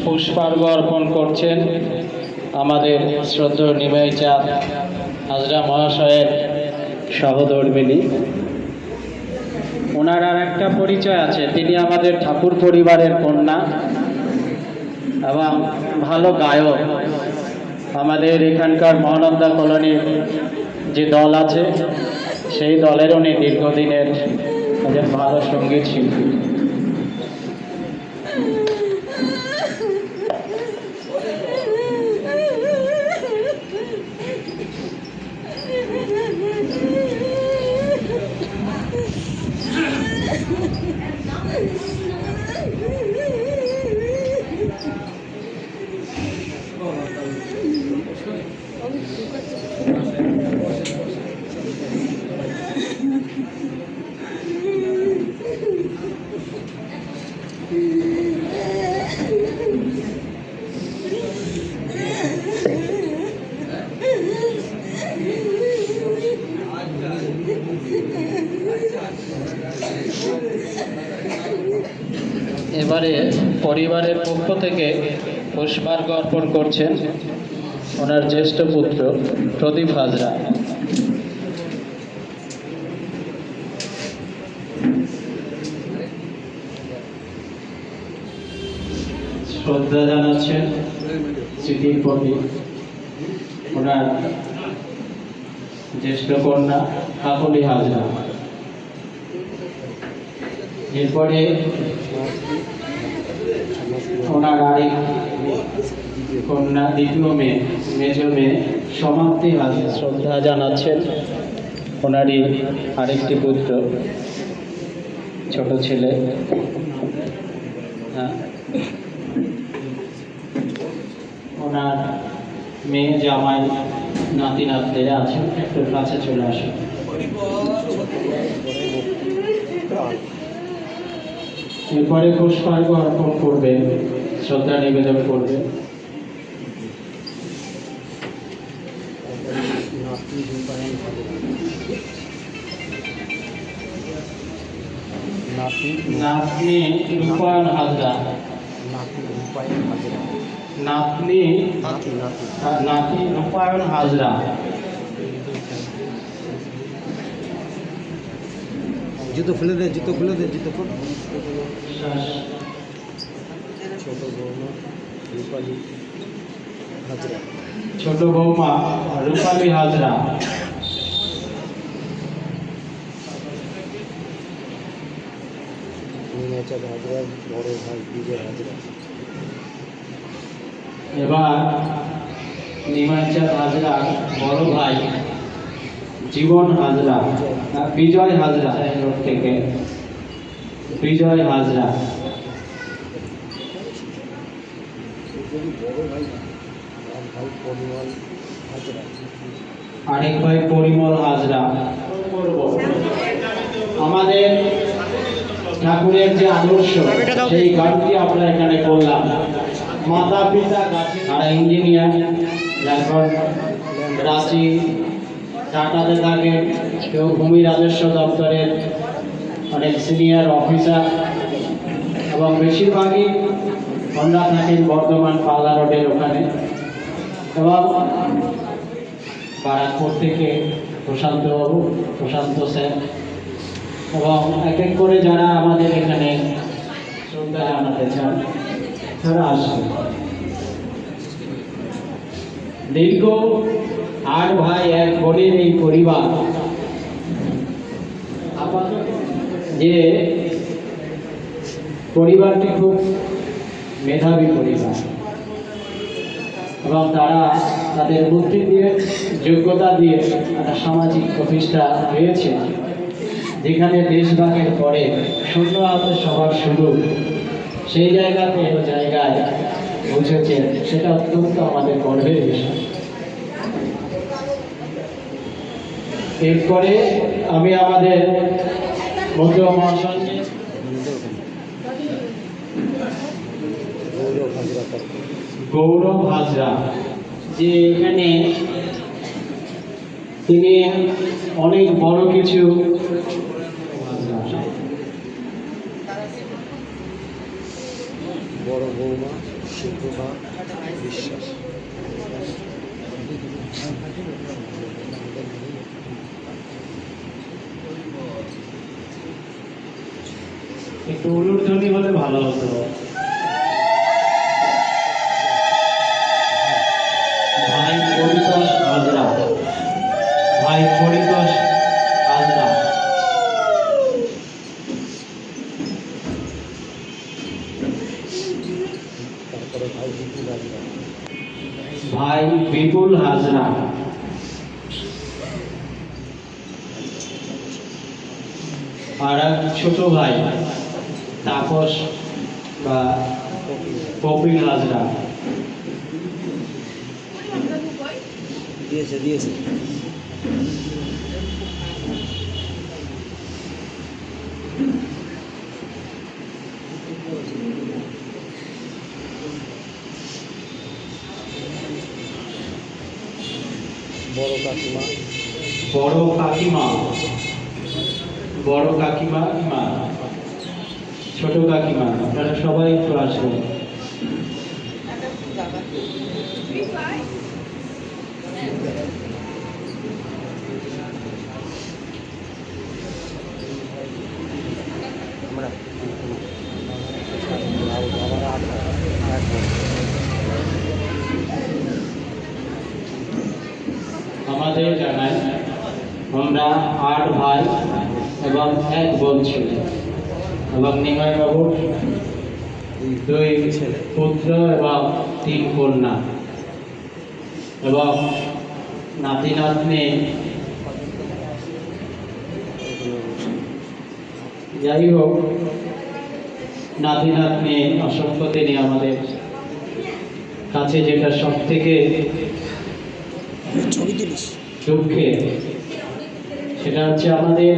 পুষ্পার্ঘ অর্পণ করছেন আমাদের শ্রদ্ধেয় নিমাই চাঁদ হাজরা মহাশয়ের সহধর্মিণী। ওনার আর একটা পরিচয় আছে, তিনি আমাদের ঠাকুর পরিবারের কন্যা এবং ভালো গায়ক। আমাদের এখানকার মহানন্দা কলোনির যে দল আছে সেই দলের উনি দীর্ঘদিনের একজন ভালো সঙ্গীত শিল্পী। এবারে পরিবারের পক্ষ থেকে পুষ্পার্ঘ অর্পণ করছেন ওনার জ্যেষ্ঠ পুত্র প্রদীপ হাজরা। শ্রদ্ধা জানাচ্ছেন স্মৃতির প্রতি ওনার জ্যেষ্ঠ কন্যা কাকলি হাজরা। এরপরে ওনার আরেক কন্যা দ্বিতীয় মেজ মেয়ে সমাপ্তি হাজরা। শ্রদ্ধা জানাচ্ছেন ওনারই আরেকটি পুত্র ছোট ছেলে। ওনার মেয়ে জামাই নাতি নাতনিরা আছেন, একটু কাছে চলে আসেন। এরপরে পুষ্পার্ঘ অর্পণ করবে, শ্রদ্ধা নিবেদন করবে নাতনি রূপায়ণ হাজরা। নাতি রূপায়ণ হাজরা। জুতো খুলে দে, জুতো খুলে দে, জুতো খুলে। ছোট বৌমা রূপালী হাজরা। ছোট বৌমা রূপালী হাজরা। নিমাই চাঁদ হাজরার বড় ভাই বিজয় হাজরা। এবার নিমাই চাঁদ হাজরার বড় ভাই জীবন হাজরা, বিজয় হাজরা থেকে বিজয় হাজরা। আরেক ভাই পরিমল হাজরা। আমাদের ঠাকুরের যে আদর্শ সেই গানটি আমরা এখানে করলাম। মাতা পিতা গাছে, তারা ইঞ্জিনিয়ার, এখন রাঁচি টাটাতে থাকে, কেউ ভূমি রাজস্ব দপ্তরের অনেক সিনিয়র অফিসার, এবং বেশিরভাগই আমরা থাকেন বর্ধমান পাল্লা রোডের ওখানে। এবং বারাকপুর থেকে প্রশান্তবাবু, প্রশান্ত স্যার, এবং এক এক করে যারা আমাদের এখানে শ্রদ্ধা জানাতে চান তারা আসবে। দীর্ঘ 8 ভাই 1 বোনের এই পরিবার, যে পরিবারটি খুব মেধাবী পরিবার, এবং তারা তাদের বুদ্ধি দিয়ে, যোগ্যতা দিয়ে একটা সামাজিক প্রতিষ্ঠা হয়েছে, যেখানে দেশভাগের পরে শূন্য হাতে সবার শুরু, সেই জায়গাতে জায়গায় পৌঁছেছে, সেটা অত্যন্ত আমাদের গর্বের বিষয়। এরপরে আমি আমাদের মধ্য মহাসঙ্গে গৌরব হাজরা, যে এখানে তিনি অনেক বড় কিছু বড় বৌমা শুভ্রভা বিশ্বাস। একটু উলুধ্বনি হলে ভালো হতো। ভাই পরিতোষ হাজরা, ভাই পরিতোষ হাজরা। তারপরে ভাই বিপুল হাজরা। ভাই বিপুল হাজরা। আর এক ছোট ভাই তাপস বা কপিল হাজরা। দিয়েছে দিয়েছে। বড় কাকিমা, বড় কাকিমা, বড় কাকিমা মা, ছোট কাকিমা, আপনারা সবাই একটু আসবেন। আমরা আমার 8 ভাই। আমাদের জানায় আমরা 8 ভাই এবং 1 বোন ছিল, এবং নিমাই বাবুর 2 ছেলে। পুত্র এবং 3 কন্যা, এবং নাতি নাতনি। যাই হোক, নাতি নাতনি অসংখ্য। তিনি আমাদের কাছে যেটা সব থেকে ছবি তুলিস। দুঃখে, সেটা হচ্ছে আমাদের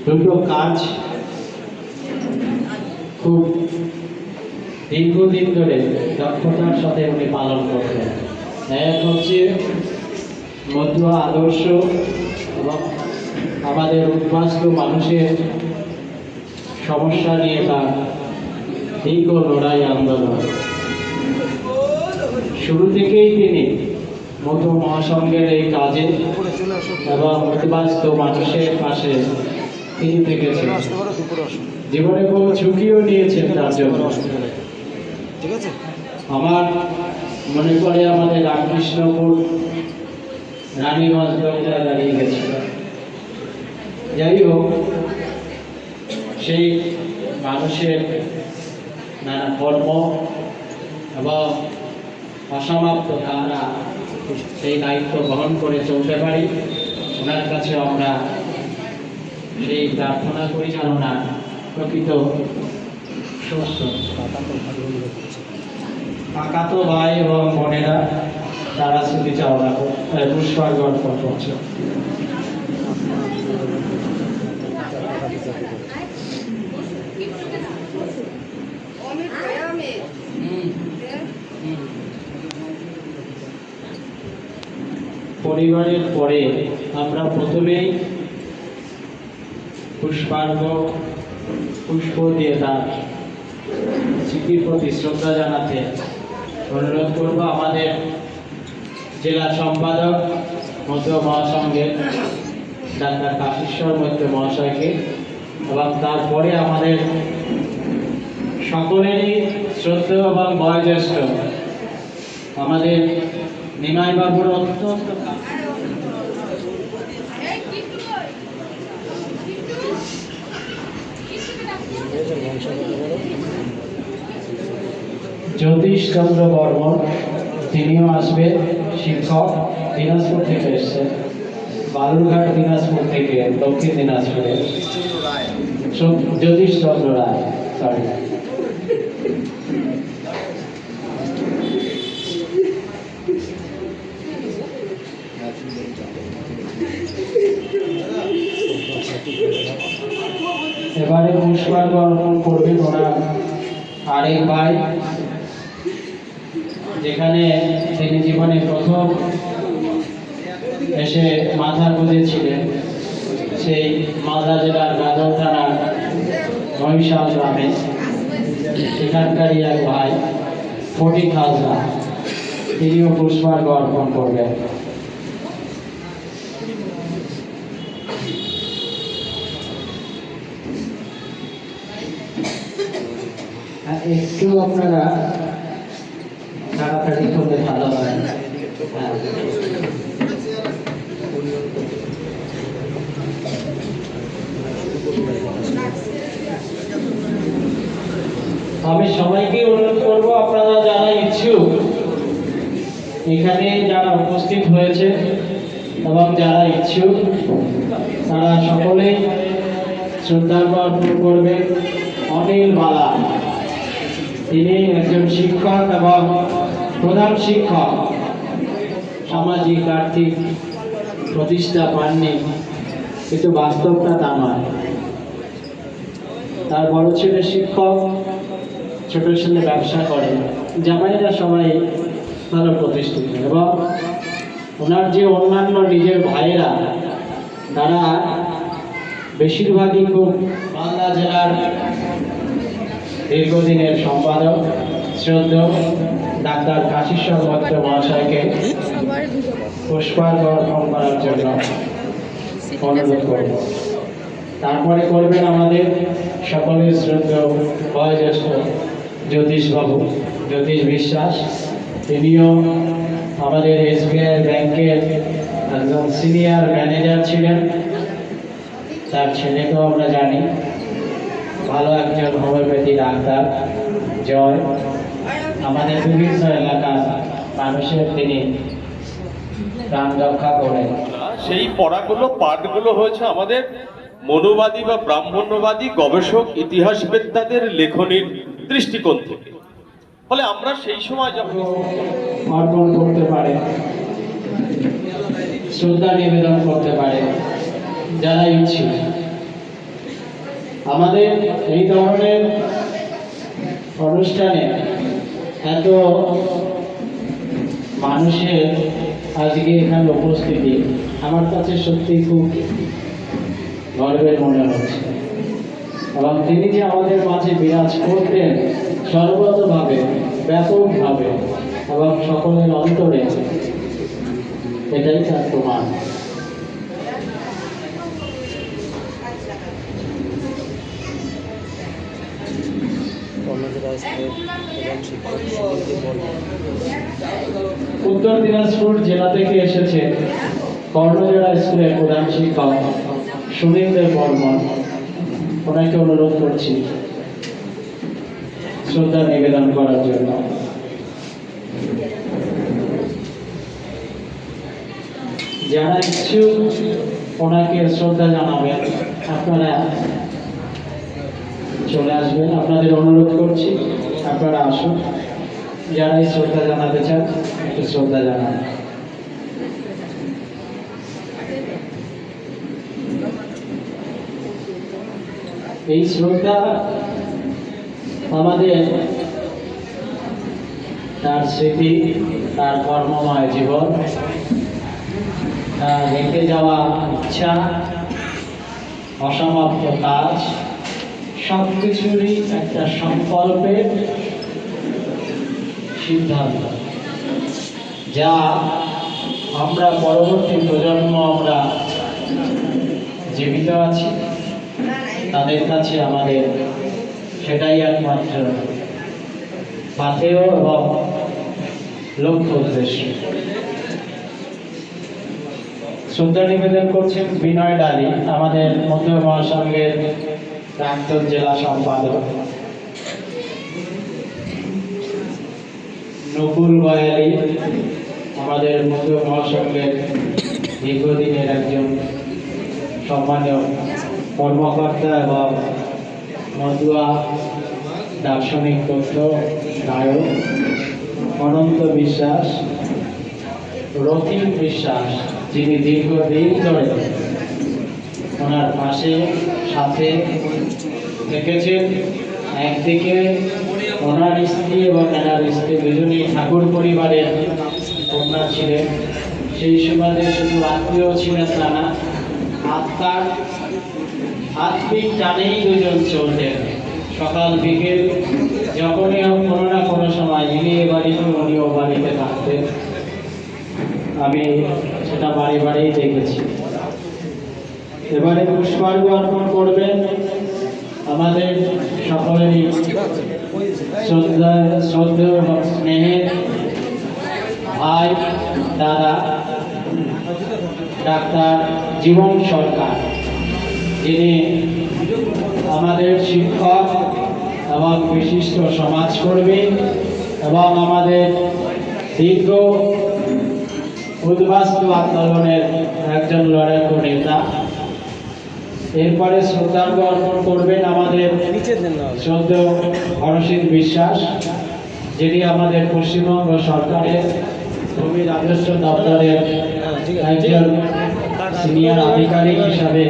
দুটো কাজ খুব দীর্ঘদিন ধরে দক্ষতার সাথে উনি পালন করতেন। এক হচ্ছে মধ্য আদর্শ এবং আমাদের উদ্বাস্তু মানুষের সমস্যা নিয়ে তার দীর্ঘ লড়াই আন্দোলন। শুরু থেকেই তিনি মধ্য মহাসংঘের এই কাজে দুপুরে চলে আসো। এবং উদ্বাস্তু মানুষের পাশে তিনি থেকেছেন। চলে আসতে পারো, দুপুরে আসো। জীবনে বহু ঝুঁকিও নিয়েছেন তার জন্য। অসুবিধা নেই, ঠিক আছে। আমার মনে পড়ে আমাদের রামকৃষ্ণপুর রানীগঞ্জ দরজায় দাঁড়িয়ে গেছিল। যাই হোক, সেই মানুষের নানা কর্ম এবং অসমাপ্ত তারা সেই দায়িত্ব বহন করে চলতে পারি, ওনার কাছে আমরা সেই প্রার্থনা করি যেন না প্রকৃত সুস্থ। কাকাতো ভাই এবং বোনেরা তারা স্মৃতি চাওয়া পুষ্পার্ঘ অর্পণ করছে। পরিবারের পরে আমরা প্রথমেই পুষ্প দিয়ে তার স্মৃতির প্রতি শ্রদ্ধা জানাতে অনুরোধ করব আমাদের জেলা সম্পাদক মধ্য মহাসংঘের ডাক্তার কাশীশ্বর মৈত্র মহাশয়কে, এবং তারপরে আমাদের সকলেরই শ্রদ্ধেয় এবং বয়োজ্যেষ্ঠ আমাদের নিমাই বাবুর অত্যন্ত জ্যোতিষ চন্দ্র বর্মন, তিনিও আসবেন। শিক্ষক, দিনাজপুর থেকে এসছেন, বালুরঘাট দিনাজপুর থেকে, দক্ষিণ দিনাজপুরে। জ্যোতিষ চন্দ্র রায়, সরি। এবারে পুষ্পার্ঘ অর্পণ করবেন ওনার আরেক ভাই, যেখানে তিনি জীবনে প্রথম এসে মাথা গুঁজেছিলেন, সেই মালদা জেলার গাজল থানার মহিষাল গ্রামে। এখানকারই এক ভাই ফটিক হাজরা, তিনিও পুষ্পার্ঘ অর্পণ করবেন। একটু আপনারা তাড়াতাড়ি করলে ভালো হয়। হ্যাঁ। আমি সবাইকে অনুরোধ করব, আপনারা যারা ইচ্ছুক এখানে যারা উপস্থিত হয়েছে এবং যারা ইচ্ছুক তারা সকলেই শ্রদ্ধার্ঘ্য অর্পণ করবে অনিল বালা। তিনি একজন শিক্ষক এবং প্রধান শিক্ষক, সামাজিক আর্থিক প্রতিষ্ঠা পাননি, কিন্তু বাস্তবটা তা নয়। তার বড় ছেলে শিক্ষক, ছোট ছেলে ব্যবসা করে, জামাইরা সবাই ভালো প্রতিষ্ঠিত, এবং ওনার যে অন্যান্য নিজের ভাইয়েরা তারা বেশিরভাগই খুব মালদা জেলার দীর্ঘদিনের সম্পাদক শ্রদ্ধেয় ডাক্তার কাশীশ্বর মৈত্র মহাশয়কে পুষ্পার্ঘ্য অর্পণ করার জন্য অনুরোধ করব। তারপরে করবেন আমাদের সকলের শ্রদ্ধেয় বয়োজ্যেষ্ঠ জ্যোতিষবাবু, জ্যোতিষ বিশ্বাস। তিনিও আমাদের SBI ব্যাংকের একজন সিনিয়র ম্যানেজার ছিলেন। তার ছেলেকেও আমরা জানি ভালো একজন হোমিওপ্যাথি ডাক্তার। জয়, আমাদের বিভিন্ন এলাকার মানুষের তিনি প্রাণ রক্ষা করেন। সেই পড়াগুলো পাঠগুলো হয়েছে আমাদের মনোবাদী বা ব্রাহ্মণ্যবাদী গবেষক ইতিহাসবেত্তাদের লেখনীর দৃষ্টিকোণ থেকে। ফলে আমরা সেই সময় যখন অর্পণ করতে পারে, শ্রদ্ধা নিবেদন করতে পারে যারা ইচ্ছুক। আমাদের এই ধরনের অনুষ্ঠানে এত মানুষের আজকে এখানে উপস্থিতি আমার কাছে সত্যি খুব গর্বের মনে হচ্ছে, এবং তিনি যে আমাদের মাঝে বিরাজ করতেন সর্বতভাবে, ব্যাপকভাবে এবং সকলের অন্তরে, এটাই তার প্রমাণ। উত্তর দিনাজপুর জেলা থেকে এসেছে কর্ণজোড়া স্কুলের প্রধান শিক্ষক সুনীলদেব বর্মন। ওনাকে অনুরোধ করছি শ্রদ্ধা নিবেদন করার জন্য। যারা ইচ্ছুক ওনাকে শ্রদ্ধা জানাবেন, আপনারা চলে আসবেন। আপনাদের অনুরোধ করছি আপনারা আসুন, যারাই শ্রদ্ধা জানাতে চান একটু শ্রদ্ধা জানান। এই শ্রদ্ধা আমাদের তার স্মৃতি, তার কর্মময় জীবন, তার রেখে যাওয়া ইচ্ছা, অসমাপ্ত কাজ, সব কিছুরই একটা সংকল্পের সিদ্ধান্ত, যা আমরা পরবর্তী প্রজন্ম, আমরা জীবিত আছি তাদের কাছে আমাদের সেটাই একমাত্র পাথেয় এবং লক্ষ্য উদ্দেশ্য। শ্রদ্ধা নিবেদন করছেন বিনয় ডালি, আমাদের মধ্য মহাসংঘের প্রাক্তন জেলা সম্পাদক। নকুল বয়ালি, আমাদের মধ্য মহাসংঘের দীর্ঘদিনের একজন সম্মানীয় কর্মকর্তা এবং মতুয়া দার্শনিক তথ্য নায়ক। অনন্ত বিশ্বাস, রথিন বিশ্বাস, যিনি দীর্ঘদিন ধরে ওনার পাশে সাথে থেকেছেন। একদিকে ওনার স্ত্রী এবং এনার স্ত্রী দুজনেই ঠাকুর পরিবারের কন্যা ছিলেন। সেই সুবাদে শুধু আত্মীয় ছিলেন তা না, আত্মিক টানেই দুজন চলতেন। সকাল বিকেল যখনই হোক কোনো না কোনো সময় ইনি এ বাড়িতে উনিও বাড়িতে থাকতেন, আমি সেটা বাড়ি বাড়িই দেখেছি। এবারে পুষ্পার্ঘ্য অর্পণ করবেন আমাদের সকলেরই শ্রদ্ধেয় এবং স্নেহের ভাই দাদা ডাক্তার জীবন সরকার, যিনি আমাদের শিক্ষক এবং বিশিষ্ট সমাজকর্মী এবং আমাদের দীর্ঘ উদ্বাস্তু আন্দোলনের একজন লড়াকু নেতা। এরপরে শ্রদ্ধার্ঘ্য অর্পণ করবেন আমাদের নিচে দেন না শ্রদ্ধেয় হরসিদ বিশ্বাস, যিনি আমাদের পশ্চিমবঙ্গ সরকারের ভূমি রাজস্ব দপ্তরের একজন সিনিয়র আধিকারিক হিসাবে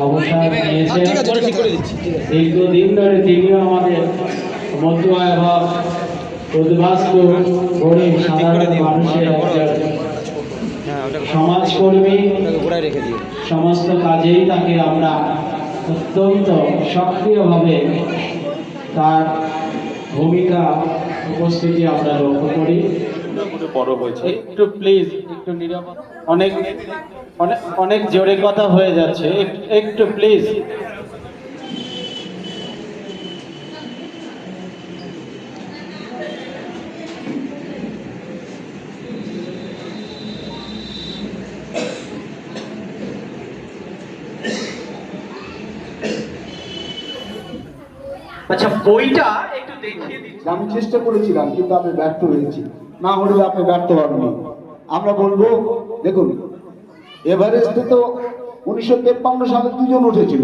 অবসর নিয়েছেন। ঠিক আছে ঠিক করে দিচ্ছি ঠিক আছে দীর্ঘদিন ধরে তিনিও আমাদের মতুয়া এবং উদ্বাস্তু গরিব সাধারণ মানুষের একজন হ্যাঁ ওটা সমাজকর্মী। ওটাকে গোড়ায় রেখে দিও সমস্ত কাজেই তাকে আমরা অত্যন্ত সক্রিয়ভাবে তার ভূমিকা উপস্থিতি আমরা লক্ষ্য করি। বড় হয়েছে। একটু প্লিজ একটু নীরবতা, অনেক অনেক অনেক জোরে কথা হয়ে যাচ্ছে, একটু প্লিজ। আচ্ছা, বইটা একটু দেখিয়ে দিচ্ছি। আমি চেষ্টা করেছিলাম কিন্তু আমি ব্যর্থ হয়েছি, না হলে আপনি ব্যর্থ হননি। আমরা বলবো, দেখুন এভারেস্টে তো 1953 সালে 2 জন উঠেছিল,